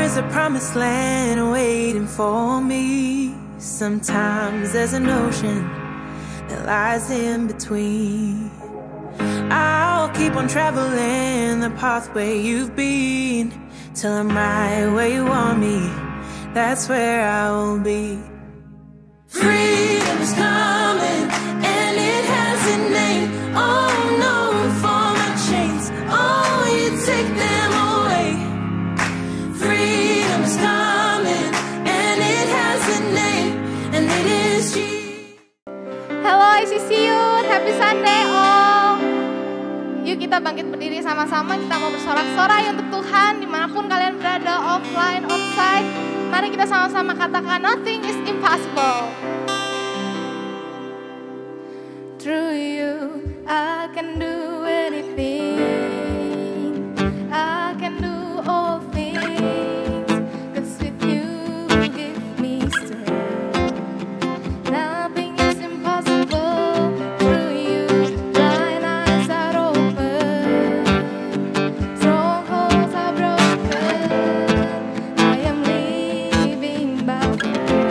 there's a promised land waiting for me. Sometimes there's an ocean that lies in between. I'll keep on traveling the pathway you've been, till I'm right where you want me. That's where I will be. Freedom is coming, and it has a name. Oh no, for my chains, oh, you take them away. Freedom is coming, and it has a name, and it is Jesus. Hello ICC Youth, happy Sunday all. Yuk kita bangkit berdiri sama-sama, kita mau bersorak-sorai untuk Tuhan dimanapun kalian berada, offline, onsite. Mari kita sama-sama katakan, nothing is impossible. Through you, I can do anything. I can do all things. 'Cause with you, you give me strength. Nothing is impossible. Through you, blind eyes are open. Strongholds are broken. I am living by faith.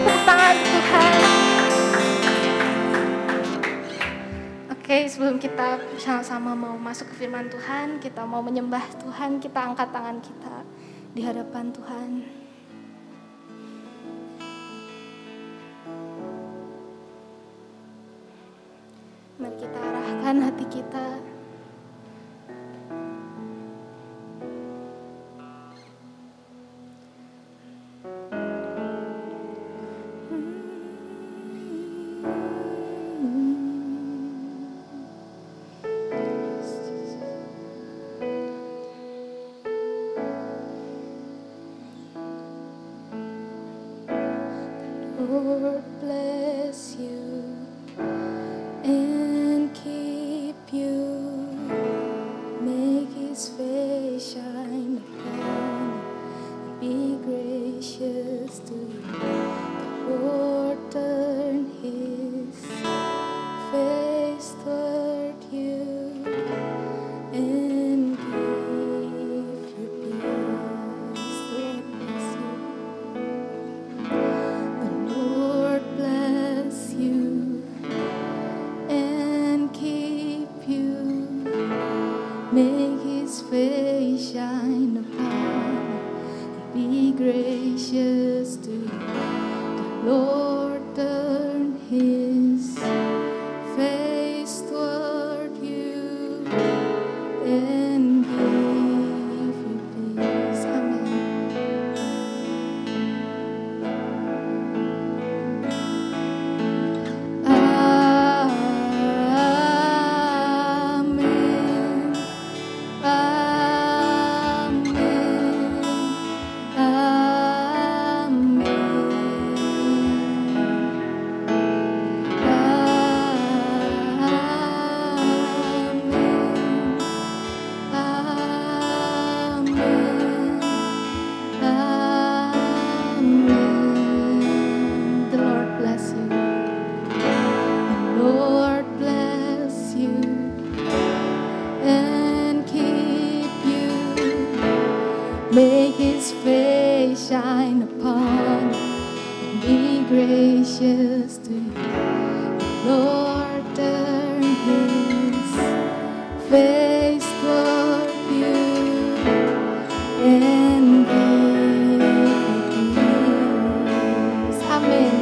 tepuk tangan Tuhan. Oke, sebelum kita sama-sama mau masuk ke firman Tuhan, kita mau menyembah Tuhan, kita angkat tangan kita di hadapan Tuhan. Mari kita arahkan hati kita. Lord bless you and keep you, make his face shine upon you, be gracious to you. The Lord turn his face toward you and give you peace. The Lord bless you. Make his face shine upon you, be gracious to you. The Lord turn his face toward you and give you peace. Make his face shine upon you and be gracious to you. The Lord turn his face toward you and give you peace. Amen.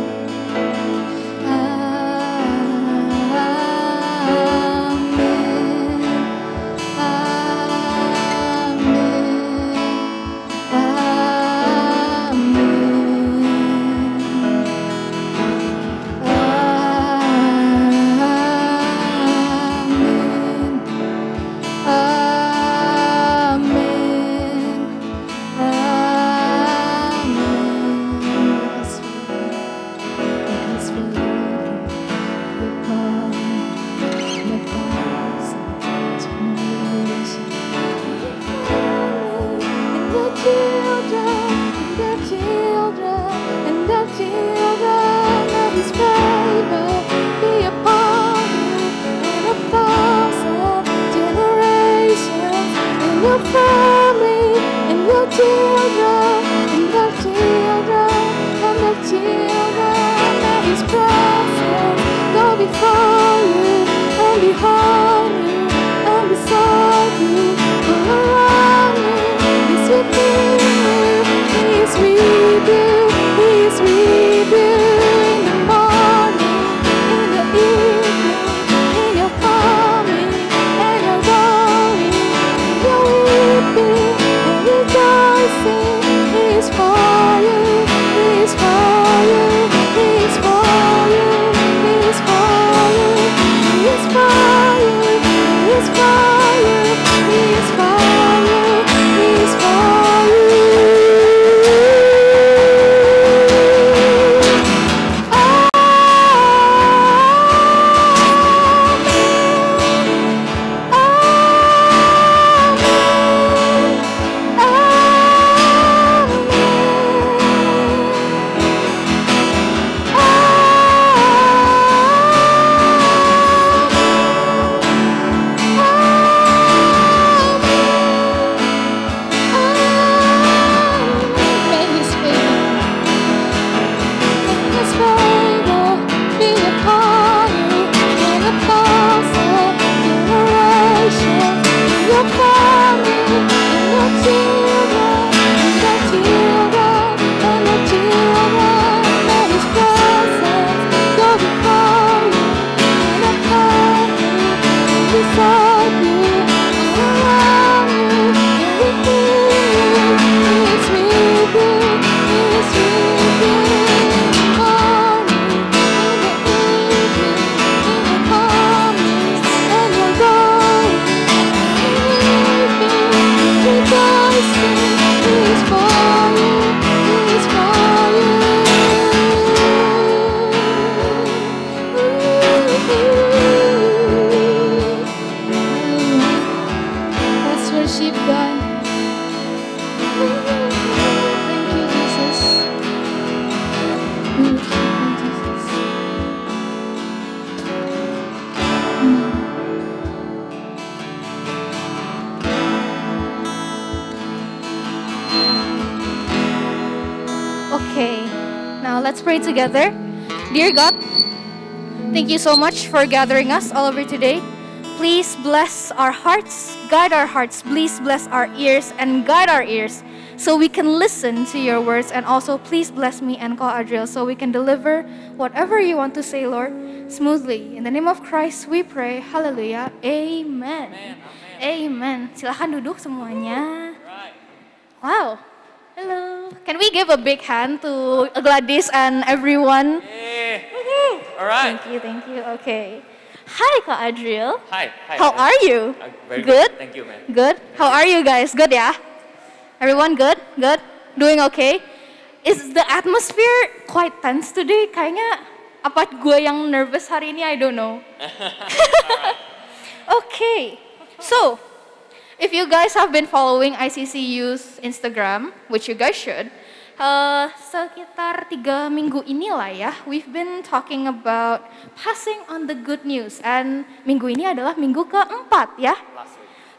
Let's pray together. Dear God, thank you so much for gathering us all over today. Please bless our hearts, guide our hearts. Please bless our ears and guide our ears so we can listen to your words. And also please bless me and Ko Adriel so we can deliver whatever you want to say, Lord, smoothly. In the name of Christ we pray. Hallelujah. Amen. Amen. Silahkan duduk semuanya. Wow. Hello. Can we give a big hand to Gladys and everyone? Hey. All right. Thank you. Okay. Hi, Kak Adriel. Hi. How are you? Very Good? Thank you, man. Good? How are you guys? Good, yeah? Everyone good? Good? Doing okay? Is the atmosphere quite tense today? Kayaknya apa gue yang nervous hari ini? I don't know. Okay. So, if you guys have been following ICCU's Instagram, which you guys should, sekitar 3 minggu inilah ya, we've been talking about passing on the good news. And minggu ini adalah minggu keempat ya?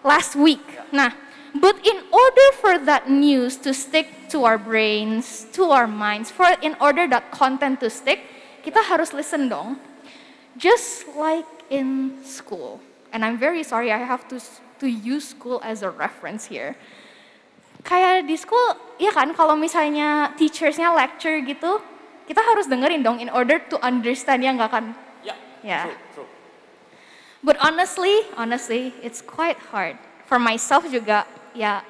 Last week. Nah, but in order for that news to stick to our brains, to our minds, in order that content to stick, kita harus listen dong. Just like in school. And I'm very sorry I have to use school as a reference here. Kayak di school, ya kan, kalau misalnya teachersnya lecture gitu, kita harus dengerin dong in order to understand, ya nggak kan? Yeah. True. But honestly, it's quite hard. For myself juga, ya,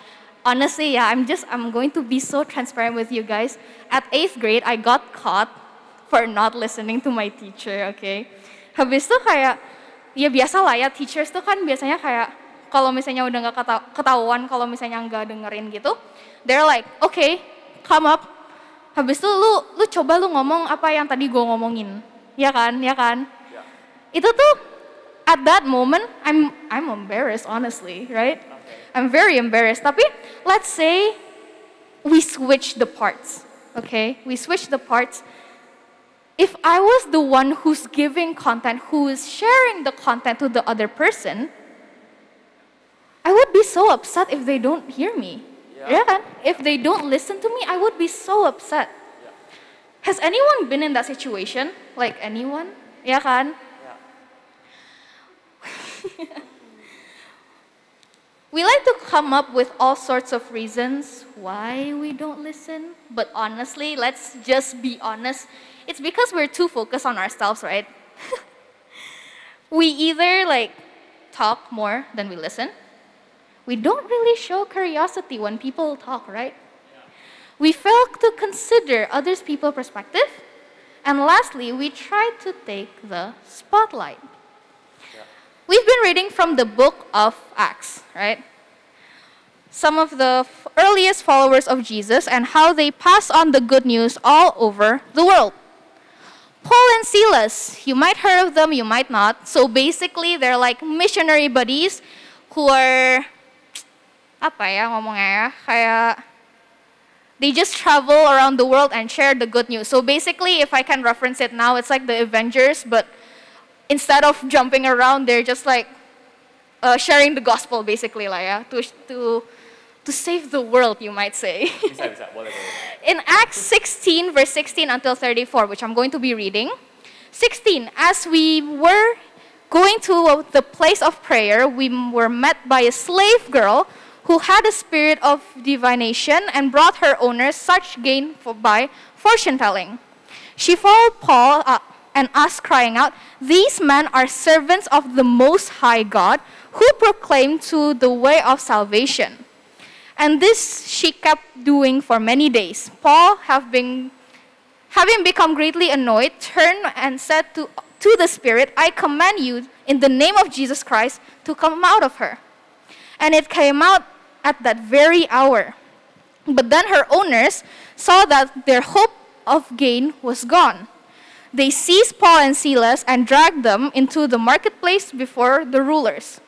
honestly, ya, I'm going to be so transparent with you guys. At 8th grade, I got caught for not listening to my teacher, okay? Habis itu kayak, ya biasa lah ya, teachers tuh kan biasanya kayak, kalau misalnya udah nggak ketahuan, kalau misalnya nggak dengerin gitu, they're like, okay, come up. Habis itu lu coba lu ngomong apa yang tadi gue ngomongin, ya kan? Yeah. Itu tuh at that moment, I'm embarrassed honestly, right? Okay. I'm very embarrassed. Tapi let's say we switch the parts, okay? We switch the parts. If I was the one who's giving content, who is sharing the content to the other person, I would be so upset if they don't hear me. Yeah. Kan? If they don't listen to me, I would be so upset. Yeah. Has anyone been in that situation? Like anyone? Ya kan? Yeah. We like to come up with all sorts of reasons why we don't listen. But honestly, let's just be honest. It's because we're too focused on ourselves, right? We either like talk more than we listen. We don't really show curiosity when people talk, right? Yeah. We fail to consider other people's perspective. And lastly, we try to take the spotlight. Yeah. We've been reading from the book of Acts, right? Some of the earliest followers of Jesus and how they pass on the good news all over the world. Paul and Silas, you might heard of them, you might not. So basically, they're like missionary buddies who are, apa ya ngomongnya ya, kayak they just travel around the world and share the good news. So basically, if I can reference it now, it's like the Avengers, but instead of jumping around, they're just like sharing the gospel basically lah ya, to save the world, you might say. Bisa, boleh. In Acts 16, verse 16 until 34, which I'm going to be reading. 16, as we were going to the place of prayer, we were met by a slave girl who had a spirit of divination and brought her owners such gain by fortune-telling. She followed Paul and asked, crying out, "These men are servants of the Most High God, who proclaim to the way of salvation." And this she kept doing for many days. Paul, having become greatly annoyed, turned and said to the spirit, "I command you in the name of Jesus Christ to come out of her." And it came out at that very hour. But then her owners saw that their hope of gain was gone. They seized Paul and Silas and dragged them into the marketplace before the rulers.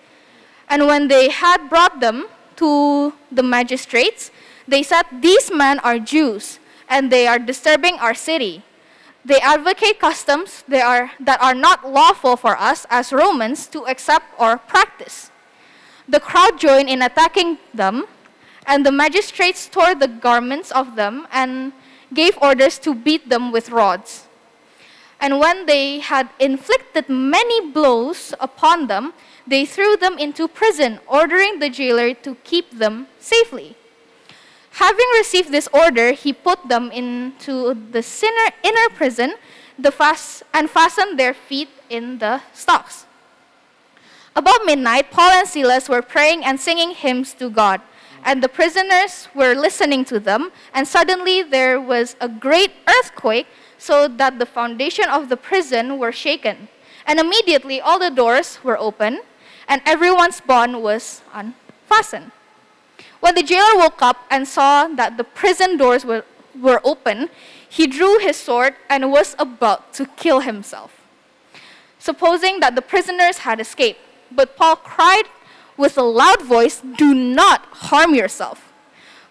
And when they had brought them to the magistrates, they said, "These men are Jews, and they are disturbing our city. They advocate customs that are not lawful for us as Romans to accept or practice." The crowd joined in attacking them, and the magistrates tore the garments of them and gave orders to beat them with rods. And when they had inflicted many blows upon them, they threw them into prison, ordering the jailer to keep them safely. Having received this order, he put them into the inner prison and fastened their feet in the stocks. About midnight, Paul and Silas were praying and singing hymns to God, and the prisoners were listening to them, and suddenly there was a great earthquake, so that the foundation of the prison were shaken. And immediately all the doors were open, and everyone's bond was unfastened. When the jailer woke up and saw that the prison doors were open, he drew his sword and was about to kill himself, supposing that the prisoners had escaped. But Paul cried with a loud voice, "Do not harm yourself,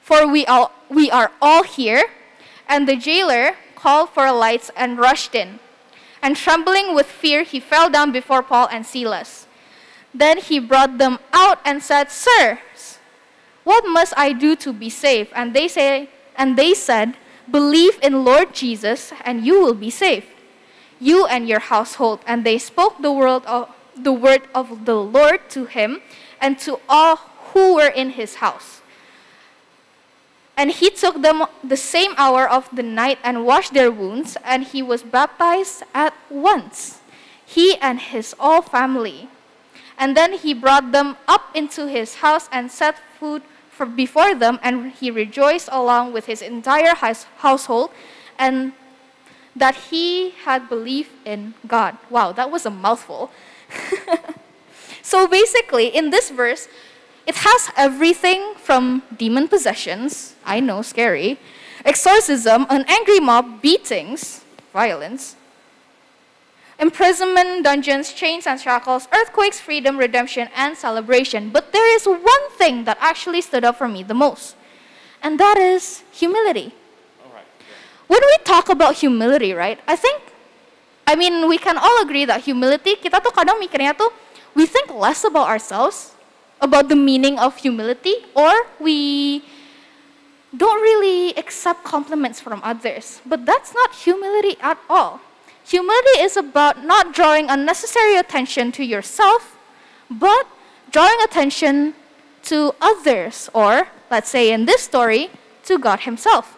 for we are all here." And the jailer called for lights and rushed in. And trembling with fear, he fell down before Paul and Silas. Then he brought them out and said, "Sirs, what must I do to be saved?" And they said, "Believe in Lord Jesus, and you will be saved, you and your household." And they spoke the word of the Lord to him and to all who were in his house. And he took them the same hour of the night and washed their wounds, and he was baptized at once, he and his whole family. And then he brought them up into his house and set food before them, and he rejoiced along with his entire household, and that he had believed in God. Wow, that was a mouthful. So basically, in this verse, it has everything from demon possessions, I know, scary, exorcism, an angry mob, beatings, violence, imprisonment, dungeons, chains and shackles, earthquakes, freedom, redemption, and celebration. But there is one thing that actually stood out for me the most, and that is humility. All right. When we talk about humility, right, I mean, we can all agree that humility, kita tuh kadang mikirnya tuh, we think less about ourselves, about the meaning of humility, or we don't really accept compliments from others. But that's not humility at all. Humility is about not drawing unnecessary attention to yourself, but drawing attention to others, or let's say in this story, to God himself.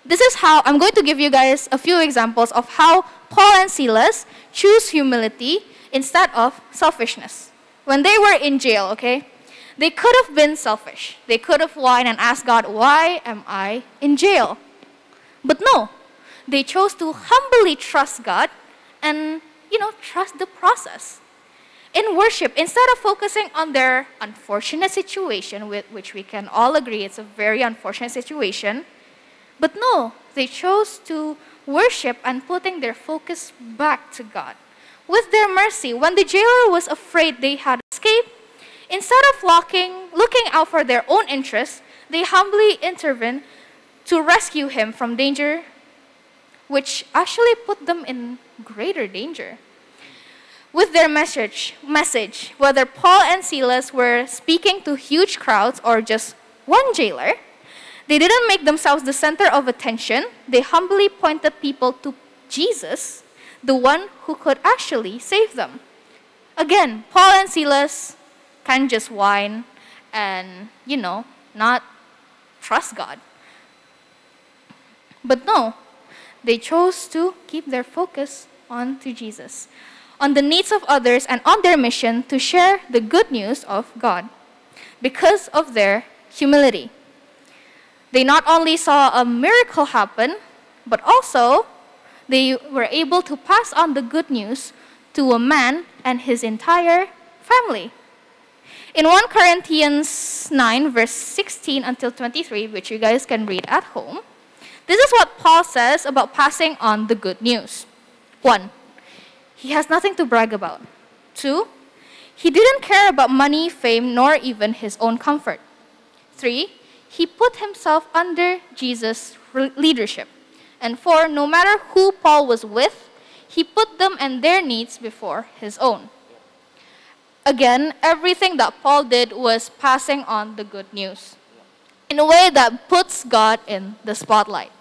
This is how I'm going to give you guys a few examples of how Paul and Silas choose humility instead of selfishness. When they were in jail, okay, they could have been selfish. They could have whined and asked God, "Why am I in jail?" But no, they chose to humbly trust God and, trust the process. In worship, instead of focusing on their unfortunate situation, which we can all agree it's a very unfortunate situation, but no, they chose to worship and putting their focus back to God. With their mercy, when the jailer was afraid they had escaped, instead of looking out for their own interests, they humbly intervened to rescue him from danger, which actually put them in greater danger. With their message, whether Paul and Silas were speaking to huge crowds or just one jailer, they didn't make themselves the center of attention. They humbly pointed people to Jesus, the one who could actually save them. Again, Paul and Silas can't just whine and, not trust God. But no, they chose to keep their focus on to Jesus, on the needs of others, and on their mission to share the good news of God because of their humility. They not only saw a miracle happen, but also they were able to pass on the good news to a man and his entire family. In 1 Corinthians 9, verse 16 until 23, which you guys can read at home, this is what Paul says about passing on the good news. 1, he has nothing to brag about. 2, he didn't care about money, fame, nor even his own comfort. 3, he put himself under Jesus' leadership. And 4, no matter who Paul was with, he put them and their needs before his own. Again, everything that Paul did was passing on the good news in a way that puts God in the spotlight.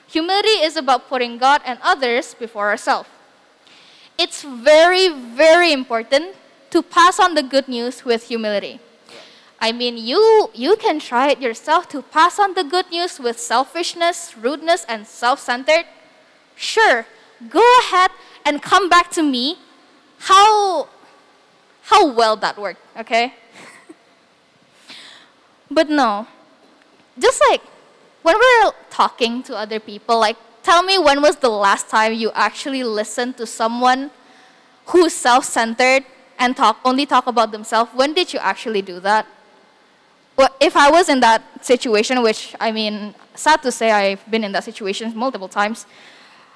Humility is about putting God and others before ourselves. It's very, very important to pass on the good news with humility. I mean, you can try it yourself to pass on the good news with selfishness, rudeness, and self-centered. Sure, go ahead and come back to me how well that worked, okay? But no, just like when we're talking to other people, like tell me when was the last time you actually listened to someone who's self-centered and only talk about themselves? When did you actually do that? Well, if I was in that situation, which I mean, sad to say I've been in that situation multiple times,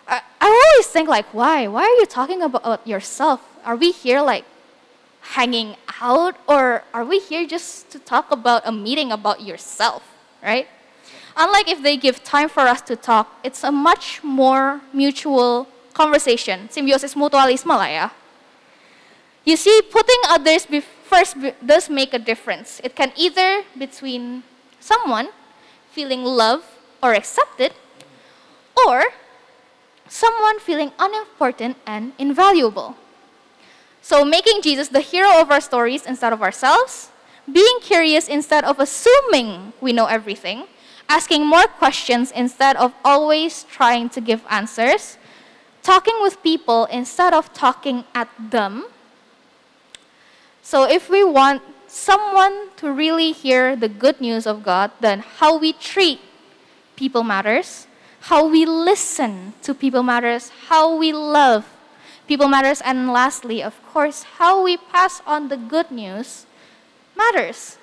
I always think like, why? Why are you talking about yourself? Are we here like hanging out, or are we here just to talk about a meeting about yourself, right? Unlike if they give time for us to talk, it's a much more mutual conversation. Symbiosis mutualisme lah ya. You see, putting others first does make a difference. It can either between someone feeling loved or accepted, or someone feeling unimportant and invaluable. So making Jesus the hero of our stories instead of ourselves, being curious instead of assuming we know everything, asking more questions instead of always trying to give answers, talking with people instead of talking at them. So if we want someone to really hear the good news of God, then how we treat people matters, how we listen to people matters, how we love people matters, and lastly, of course, how we pass on the good news matters.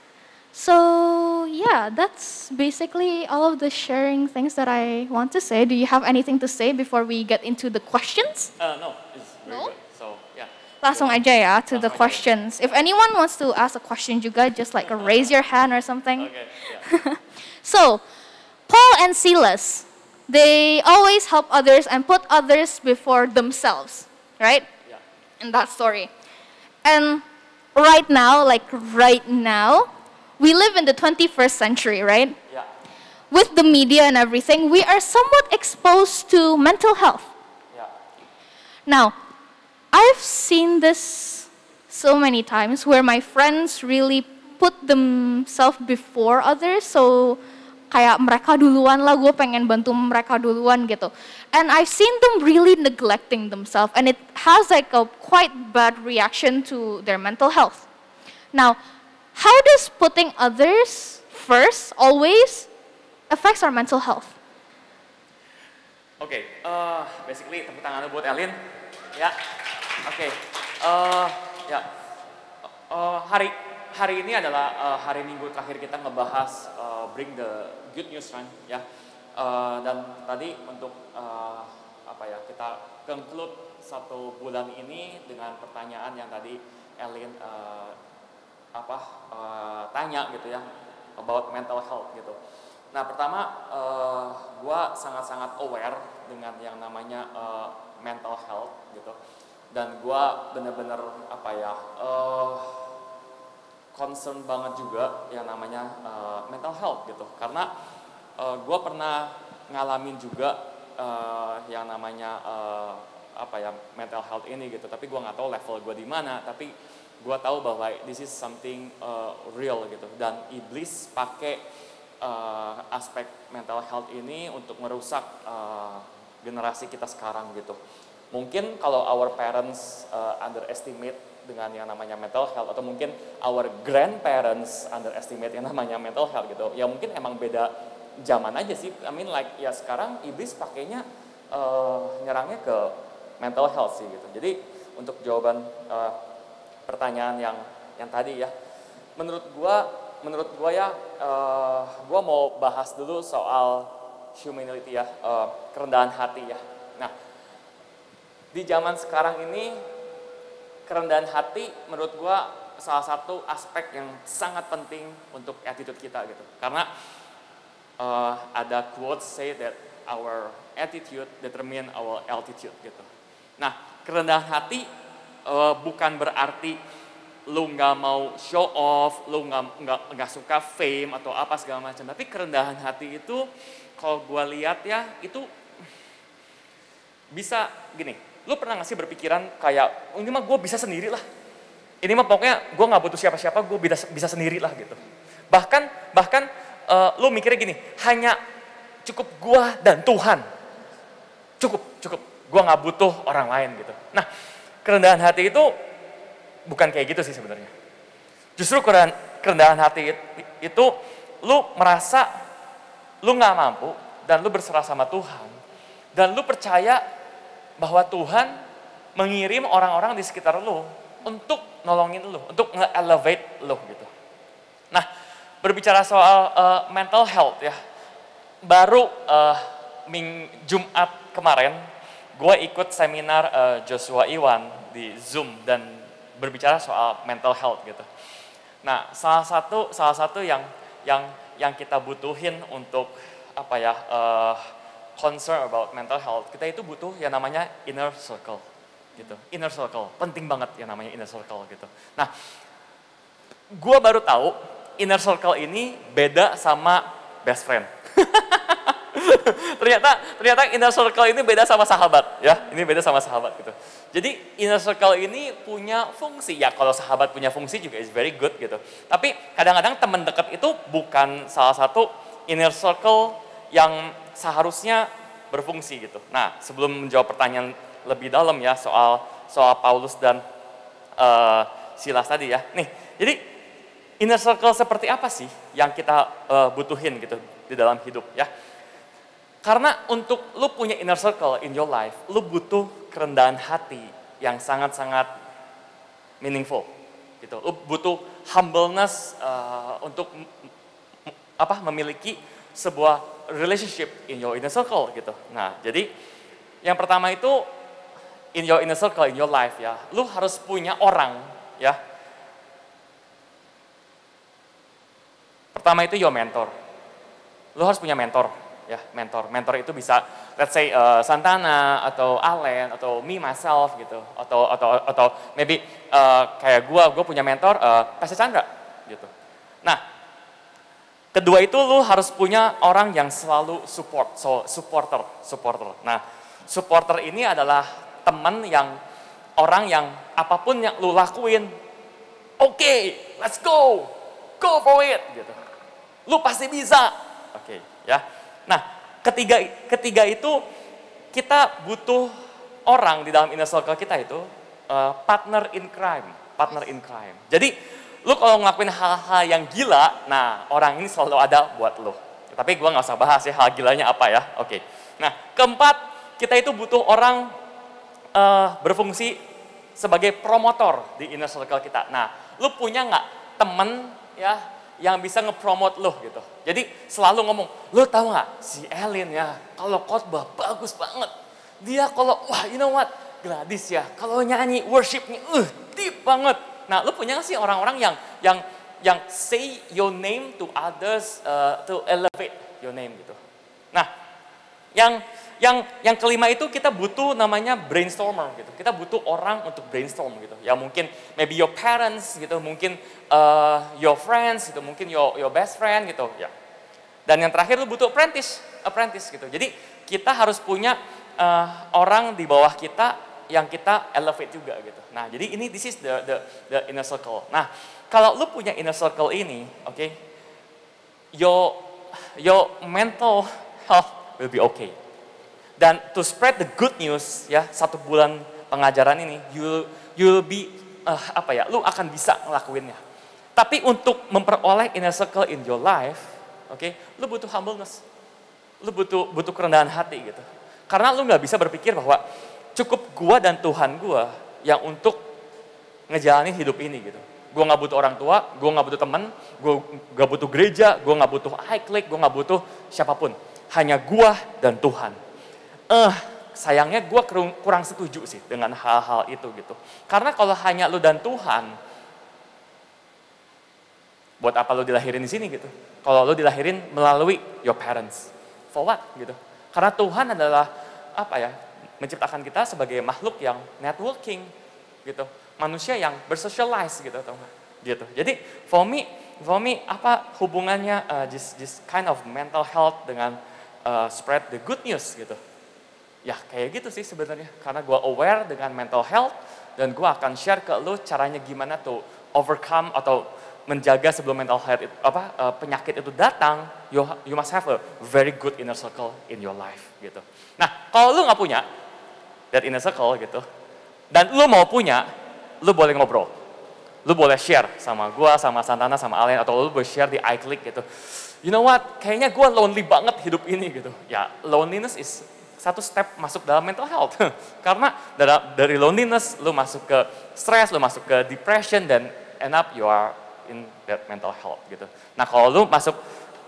So yeah, that's basically all of the sharing things that I want to say. Do you have anything to say before we get into the questions? No, it's very No? good. So, yeah. Langsung aja ya to the Langsung aja. questions. If anyone wants to ask a question juga, just like raise your hand or something. Okay, yeah. So, Paul and Silas, they always help others and put others before themselves, right? Yeah. In that story. And right now, we live in the 21st century, right? Yeah. With the media and everything, we are somewhat exposed to mental health. Yeah. Now, I've seen this so many times where my friends really put themselves before others. So kayak mereka duluan lah, gue pengen bantu mereka duluan gitu. And I've seen them really neglecting themselves, and it has like a quite bad reaction to their mental health. Now, how does putting others first always affects our mental health? Oke, basically tepuk tangannya buat Elin. Ya, oke. Ya, hari ini adalah hari Minggu terakhir kita ngebahas bring the good news, kan? Ya. Dan tadi untuk kita conclude satu bulan ini dengan pertanyaan yang tadi Elin tanya gitu ya, about mental health gitu. Nah, pertama, gue sangat-sangat aware dengan yang namanya mental health gitu, dan gue bener-bener concern banget juga yang namanya mental health gitu, karena gue pernah ngalamin juga yang namanya mental health ini gitu, tapi gue nggak tahu level gue di mana, tapi gue tahu bahwa this is something real gitu, dan iblis pakai aspek mental health ini untuk merusak generasi kita sekarang gitu. Mungkin kalau our parents underestimate dengan yang namanya mental health, atau mungkin our grandparents underestimate yang namanya mental health gitu, ya mungkin emang beda zaman aja sih. I mean like ya sekarang iblis pakainya nyerangnya ke mental health sih gitu. Jadi untuk jawaban pertanyaan yang tadi ya, menurut gua ya, gua mau bahas dulu soal humility ya, kerendahan hati ya. Nah, di zaman sekarang ini kerendahan hati menurut gua salah satu aspek yang sangat penting untuk attitude kita gitu. Karena ada quotes say that our attitude determine our altitude gitu. Nah, kerendahan hati bukan berarti lu nggak mau show off, lu nggak suka fame atau apa segala macam. Tapi kerendahan hati itu, kalau gue lihat ya, itu bisa gini. Lu pernah nggak sih berpikiran kayak, ini mah gue bisa sendiri lah. Ini mah pokoknya gue nggak butuh siapa-siapa, gue bisa sendiri lah gitu. Bahkan lu mikirnya gini, hanya cukup gue dan Tuhan. Cukup. Gue nggak butuh orang lain gitu. Nah, kerendahan hati itu bukan kayak gitu sih sebenarnya. Justru kerendahan hati itu lu merasa lu nggak mampu dan lu berserah sama Tuhan. Dan lu percaya bahwa Tuhan mengirim orang-orang di sekitar lu untuk nolongin lu, untuk nge-elevate lu gitu. Nah, berbicara soal mental health ya. Baru Jumat kemarin, gue ikut seminar Joshua Iwan di Zoom dan berbicara soal mental health gitu. Nah, salah satu yang kita butuhin untuk concern about mental health, kita itu butuh yang namanya inner circle gitu. Inner circle, penting banget yang namanya inner circle gitu. Nah, gue baru tahu inner circle ini beda sama best friend. ternyata inner circle ini beda sama sahabat ya. Ini beda sama sahabat gitu. Jadi inner circle ini punya fungsi ya, kalau sahabat punya fungsi juga is very good gitu. Tapi kadang-kadang teman dekat itu bukan salah satu inner circle yang seharusnya berfungsi gitu. Nah, sebelum menjawab pertanyaan lebih dalam ya soal Paulus dan Silas tadi ya. Nih, jadi inner circle seperti apa sih yang kita butuhin gitu di dalam hidup ya? Karena untuk lu punya inner circle in your life, lu butuh kerendahan hati yang sangat-sangat meaningful gitu. Lu butuh humbleness untuk memiliki sebuah relationship in your inner circle gitu. Nah, jadi yang pertama itu in your inner circle, in your life ya, lu harus punya orang ya. Pertama itu your mentor. Lu harus punya mentor ya, mentor. Mentor itu bisa let's say Santana atau Allen atau me myself gitu. Atau maybe kayak gue punya mentor Pastor Chandra gitu. Nah, kedua itu lu harus punya orang yang selalu supporter. Nah, supporter ini adalah teman orang yang apapun yang lu lakuin, oke, let's go for it gitu. Lu pasti bisa, oke, ya. Nah, ketiga itu kita butuh orang di dalam inner circle kita itu partner in crime. Jadi lu kalau ngelakuin hal-hal yang gila, nah orang ini selalu ada buat lu. Tapi gua nggak usah bahas ya hal gilanya apa ya, oke. Nah, keempat, kita itu butuh orang berfungsi sebagai promotor di inner circle kita. Nah, lu punya nggak temen ya yang bisa nge-promote lu gitu. Jadi selalu ngomong, lu tahu nggak si Elin ya, kalau khotbah bagus banget. Dia kalau wah you know what, Gladys ya, kalau nyanyi worshipnya deep banget. Nah, lu punya nggak sih orang-orang yang say your name to others to elevate your name gitu. Nah, yang kelima itu kita butuh namanya brainstormer gitu. Kita butuh orang untuk brainstorm gitu. Ya mungkin maybe your parents gitu, mungkin your friends gitu, mungkin your best friend gitu ya. Dan yang terakhir lu butuh apprentice gitu. Jadi kita harus punya orang di bawah kita yang kita elevate juga gitu. Nah, jadi ini this is the inner circle. Nah, kalau lu punya inner circle ini, okay, your mental health will be okay. Dan to spread the good news ya, 1 bulan pengajaran ini you'll be lu akan bisa ngelakuinnya. Tapi untuk memperoleh inner circle in your life, lu butuh humbleness. Lu butuh kerendahan hati gitu. Karena lu nggak bisa berpikir bahwa cukup gua dan Tuhan gua yang untuk ngejalanin hidup ini gitu. Gua nggak butuh orang tua, gua nggak butuh teman, gua nggak butuh gereja, gua nggak butuh iClick, gua nggak butuh siapapun. Hanya gua dan Tuhan. Sayangnya gue kurang setuju sih dengan hal-hal itu gitu. Karena kalau hanya lu dan Tuhan, buat apa lu dilahirin di sini gitu? Kalau lu dilahirin melalui your parents, for what gitu? Karena Tuhan adalah menciptakan kita sebagai makhluk yang networking, gitu. Manusia yang bersocialize gitu, tau nggak? Gitu. Jadi for me apa hubungannya this kind of mental health dengan spread the good news gitu? Ya kayak gitu sih sebenarnya. Karena gue aware dengan mental health dan gue akan share ke lu caranya gimana tuh overcome atau menjaga sebelum mental health itu, penyakit itu datang. You must have a very good inner circle in your life gitu. Nah kalau lu nggak punya that inner circle gitu, dan lu mau punya, lu boleh ngobrol. Lu boleh share sama gua, sama Santana, sama Allen, atau lu boleh share di iClick gitu. You know what, kayaknya gua lonely banget hidup ini gitu. Ya, loneliness is satu step masuk dalam mental health. Karena dari loneliness, lu masuk ke stress, lu masuk ke depression, dan end up you are in that mental health gitu. Nah kalau lu masuk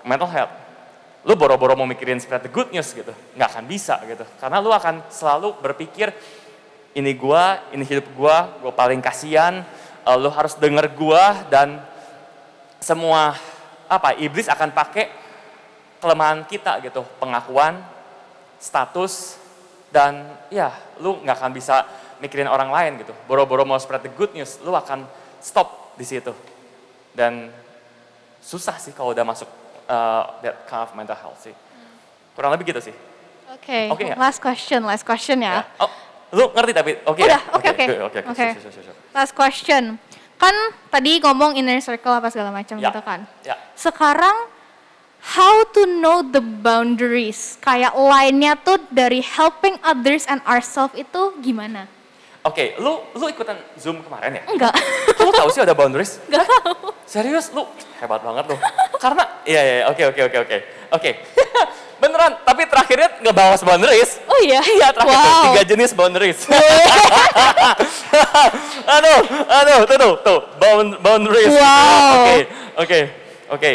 mental health, lu boro-boro mau mikirin spread the good news gitu, nggak akan bisa gitu. Karena lu akan selalu berpikir, ini gua, ini hidup gua paling kasihan, lu harus denger gua, dan semua iblis akan pakai kelemahan kita gitu, pengakuan, status, dan ya lu nggak akan bisa mikirin orang lain gitu. Boro-boro mau spread the good news, lu akan stop di situ. Dan susah sih kalau udah masuk that kind of mental health sih. Kurang lebih gitu sih. Oke, ya? last question ya. Oh, lu ngerti tapi oke. Udah, Oke. Last question. Kan tadi ngomong inner circle apa segala macam Ya, gitu kan. ya. Sekarang how to know the boundaries? Kayak line-nya tuh dari helping others and ourselves itu gimana? Oke, lu ikutan Zoom kemarin ya? Enggak. Lu tahu sih ada boundaries? Enggak tahu. Serius, lu hebat banget lu. Karena, oke. Beneran, tapi terakhirnya ngebahas boundaries. Oh iya? Iya, terakhir tuh 3 jenis boundaries. tuh, boundaries. Wow. Oke.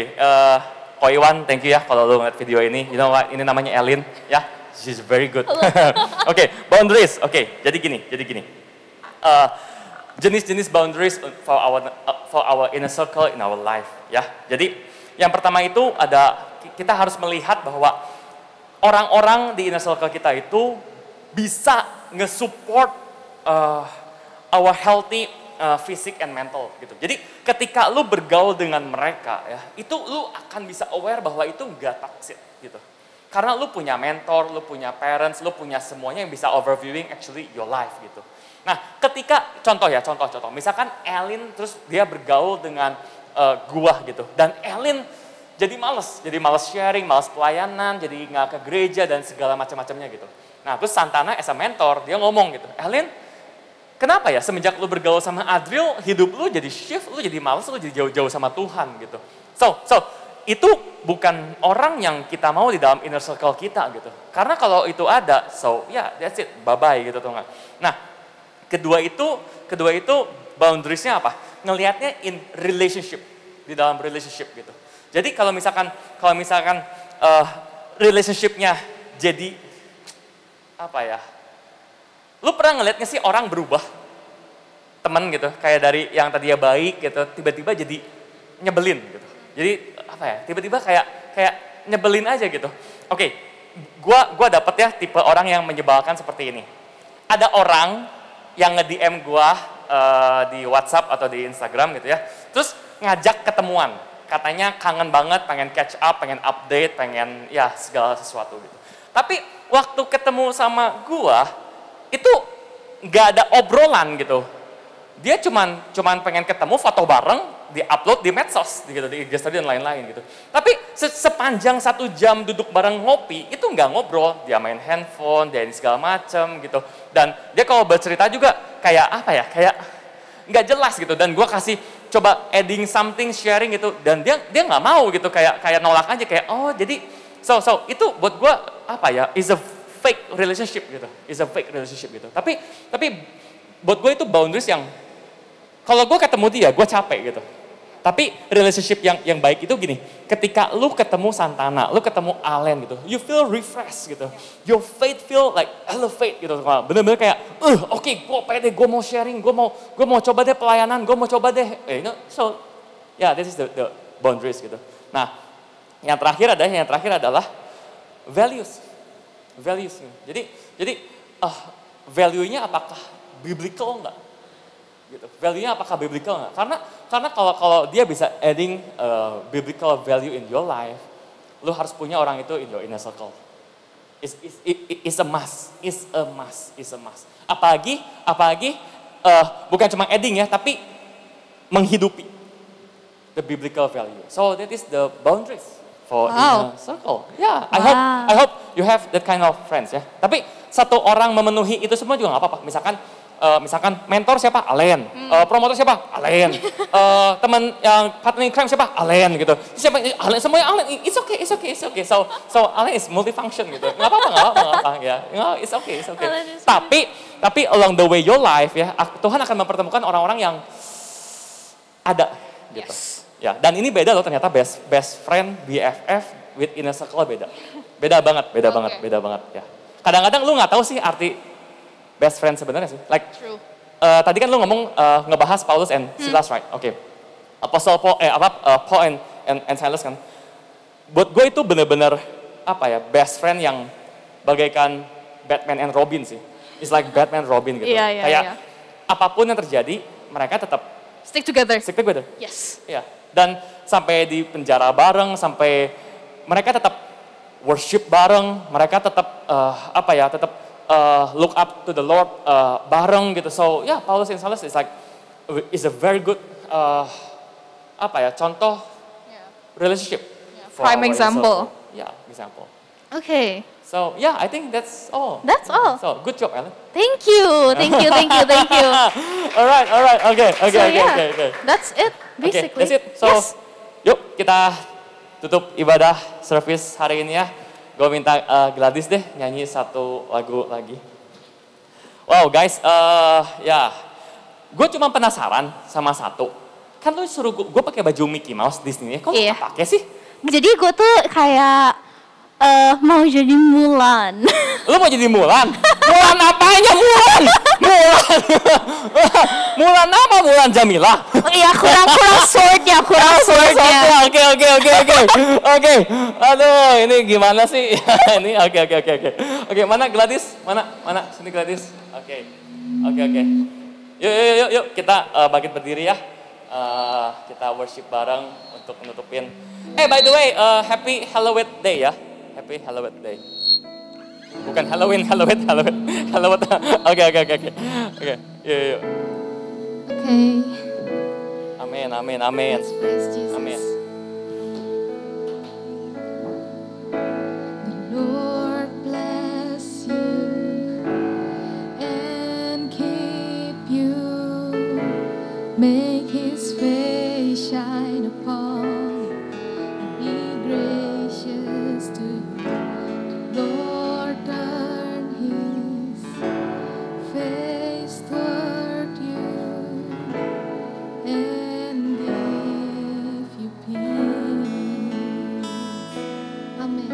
Ko Iwan, thank you ya kalau lu ngeliat video ini. You know what, ini namanya Elin, ya. She's very good. Oke, boundaries. Oke, jadi gini. Jenis-jenis boundaries for our inner circle in our life, ya. Jadi yang pertama itu kita harus melihat bahwa orang-orang di inner circle kita itu bisa nge-support our healthy fisik and mental gitu. Jadi ketika lu bergaul dengan mereka ya, itu lu akan bisa aware bahwa itu enggak toxic gitu. Karena lu punya mentor, lu punya parents, lu punya semuanya yang bisa overviewing actually your life gitu. Nah, ketika contoh, misalkan Elin terus dia bergaul dengan gua gitu, dan Elin jadi males sharing, males pelayanan, jadi nggak ke gereja dan segala macam-macamnya gitu. Nah, terus Santana as a mentor, dia ngomong gitu, Elin, kenapa ya semenjak lu bergaul sama Adriel, hidup lu jadi shift, lu jadi males, lu jadi jauh-jauh sama Tuhan gitu. So, itu bukan orang yang kita mau di dalam inner circle kita gitu. Karena kalau itu ada, that's it, bye-bye gitu tuh nggak. Nah, kedua itu boundariesnya apa? Ngelihatnya in relationship, di dalam relationship gitu. Jadi kalau misalkan relationship-nya jadi lu pernah ngelihatnya sih orang berubah? Temen gitu, kayak dari yang tadinya baik gitu, tiba-tiba jadi nyebelin gitu. Jadi tiba-tiba kayak nyebelin aja gitu. Oke, gua dapet ya tipe orang yang menyebalkan seperti ini. Ada orang yang nge-DM gua di WhatsApp atau di Instagram gitu ya. Terus ngajak ketemuan. Katanya kangen banget, pengen catch up, pengen update, pengen ya segala sesuatu gitu. Tapi waktu ketemu sama gua, itu nggak ada obrolan gitu. Dia cuman pengen ketemu, foto bareng, di-upload di medsos gitu, di IG story dan lain-lain gitu. Tapi sepanjang 1 jam duduk bareng ngopi, itu nggak ngobrol. Dia main handphone, dia ini segala macem gitu. Dan dia kalau bercerita juga kayak kayak nggak jelas gitu. Dan gua kasih coba adding something, sharing gitu, dan dia nggak mau gitu, kayak nolak aja, kayak jadi so itu buat gue is a fake relationship gitu. Tapi buat gue itu boundaries yang kalau gue ketemu dia gue capek gitu. Tapi relationship yang baik itu gini, ketika lu ketemu Santana, lu ketemu Allen gitu, you feel refreshed gitu, your faith feel like elevate gitu, bener-bener kayak, oke, gue pede, gue mau sharing, gue mau coba deh pelayanan, gue mau coba deh, so, this is the boundaries gitu. Nah, yang terakhir adalah values. Jadi value-nya apakah biblical enggak? Gitu. Value-nya apakah biblical nggak? Karena kalau dia bisa adding biblical value in your life, lu harus punya orang itu in your inner circle. It's a must, it's a must. Apalagi bukan cuma adding ya, tapi menghidupi the biblical value. So that is the boundaries for inner circle. Yeah, I hope you have that kind of friends ya. Tapi satu orang memenuhi itu semua juga nggak apa-apa. Misalkan mentor siapa? Alen. Promotor siapa? Alen. Teman yang partner in crime siapa? Alen gitu. Siapa? Alen, semuanya Alen. It's okay. So Alen is multifunction gitu. Nggak apa-apa ya. It's okay. Tapi along the way your life ya, Tuhan akan mempertemukan orang-orang yang ada gitu. Yes. Ya, dan ini beda loh ternyata best friend, BFF with inner circle beda. Beda banget ya. Kadang-kadang lu nggak tahu sih arti best friend sebenarnya sih. Like True. Tadi kan lu ngomong ngebahas Paulus and Silas, right? Oke. Apostle Paul Paul and Silas kan. Buat gue itu bener-bener best friend yang bagaikan Batman and Robin sih. It's like Batman Robin gitu. Iya. Kayak apapun yang terjadi, mereka tetap Stick together. Yes. Iya. Dan sampai di penjara bareng, sampai mereka tetap worship bareng, mereka tetap look up to the Lord bareng gitu. So Paulus and Silas is a very good contoh relationship. Prime example. Example. Okay. So I think that's all. That's all. So good job, Ellen. Thank you. Alright. Okay. That's it basically. Okay, that's it. So yuk kita tutup ibadah service hari ini ya. Gue minta Gladys deh nyanyi satu lagu lagi. Wow guys, gue cuma penasaran sama satu. Kan lu suruh gue pakai baju Mickey Mouse di sini, kok lu gak pakai sih? Jadi gue tuh kayak mau jadi Mulan. Lu mau jadi Mulan? Mulan apanya Mulan? Mulan apa? Mulan Jamila? Iya kurang swordnya. Oke. Aduh, ini gimana sih? Ini oke. Mana Gladys? Mana? Sini Gladys. Oke. Yuk kita bangkit berdiri ya. Kita worship bareng untuk menutupin. By the way, happy Halloween Day ya. Happy Halloween Day. Bukan Halloween. Oke. Yuk. Okay. Amin. Let's praise Jesus. Amin. The Lord bless you and keep you. Make His face shine upon you and be gracious to you. The Lord turn His face toward you and give you peace. Amen. Amen.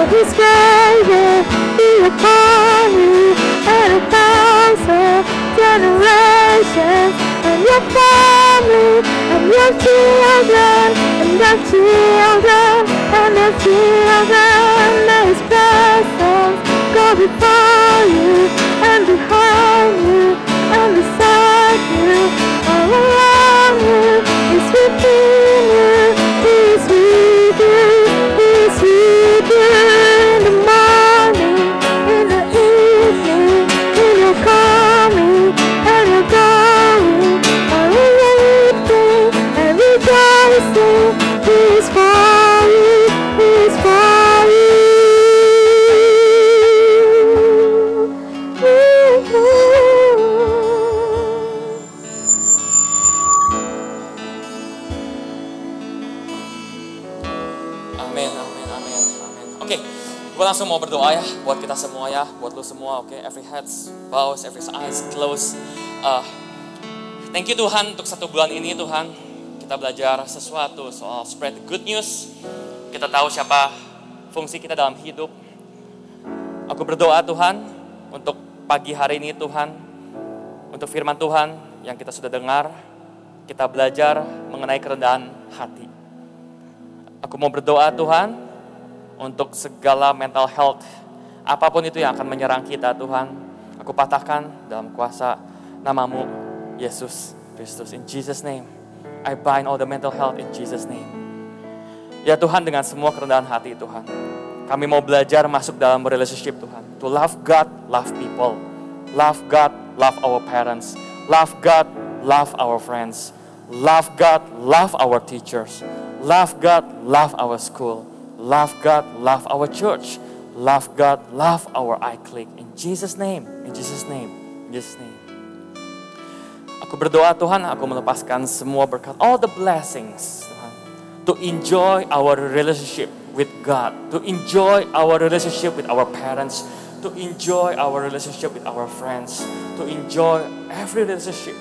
His grace will be upon you and 1,000 generations, and your family, and your children, and their children, and their children. May His presence go before you and behind you and beside you, all around you. He's within you, He's with you, He's with you in the morning, in the evening, in your coming and your going, all weeping and rejoicing. He's for you, He's for you. Amin, amin, amin, amin. Oke, gue langsung mau berdoa ya buat kita semua ya, buat lu semua. Oke, every heads bows, every eyes closed. Thank you Tuhan untuk 1 bulan ini Tuhan. Kita belajar sesuatu soal spread the good news. Kita tahu siapa fungsi kita dalam hidup. Aku berdoa Tuhan untuk pagi hari ini Tuhan, untuk firman Tuhan yang kita sudah dengar, kita belajar mengenai kerendahan hati. Aku mau berdoa Tuhan untuk segala mental health, apapun itu yang akan menyerang kita Tuhan, aku patahkan dalam kuasa namamu Yesus Kristus. In Jesus name, I bind all the mental health in Jesus name. Ya Tuhan, dengan semua kerendahan hati Tuhan, kami mau belajar masuk dalam relationship Tuhan. To love God, love people. Love God, love our parents. Love God, love our friends. Love God, love our teachers. Love God, love our school. Love God, love our church. Love God, love our iClick. In Jesus name, in Jesus name, in Jesus name. Aku berdoa Tuhan, aku melepaskan semua berkat, all the blessings Tuhan, to enjoy our relationship with God, to enjoy our relationship with our parents, to enjoy our relationship with our friends, to enjoy every relationship.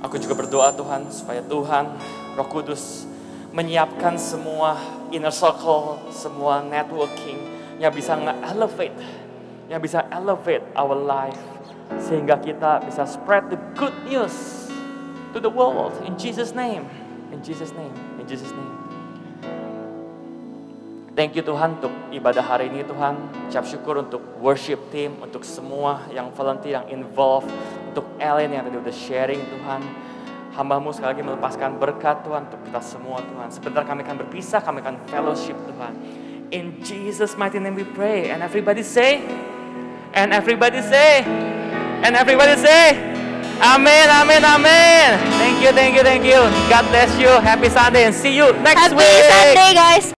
Aku juga berdoa Tuhan, supaya Tuhan, Roh Kudus, menyiapkan semua inner circle, semua networking yang bisa nge-elevate, yang bisa elevate our life, sehingga kita bisa spread the good news to the world. In Jesus name, in Jesus name, in Jesus name. Thank you Tuhan untuk ibadah hari ini Tuhan. Ucap syukur untuk worship team, untuk semua yang volunteer, yang involved, untuk Ellen yang tadi udah sharing Tuhan. Hamba-Mu sekali lagi melepaskan berkat Tuhan untuk kita semua Tuhan. Sebentar kami akan berpisah, kami akan fellowship Tuhan. In Jesus mighty name we pray. And everybody say, and everybody say, and everybody say, amen, amen, amen. Thank you, thank you, thank you. God bless you. Happy Sunday and see you next week. Happy Sunday guys.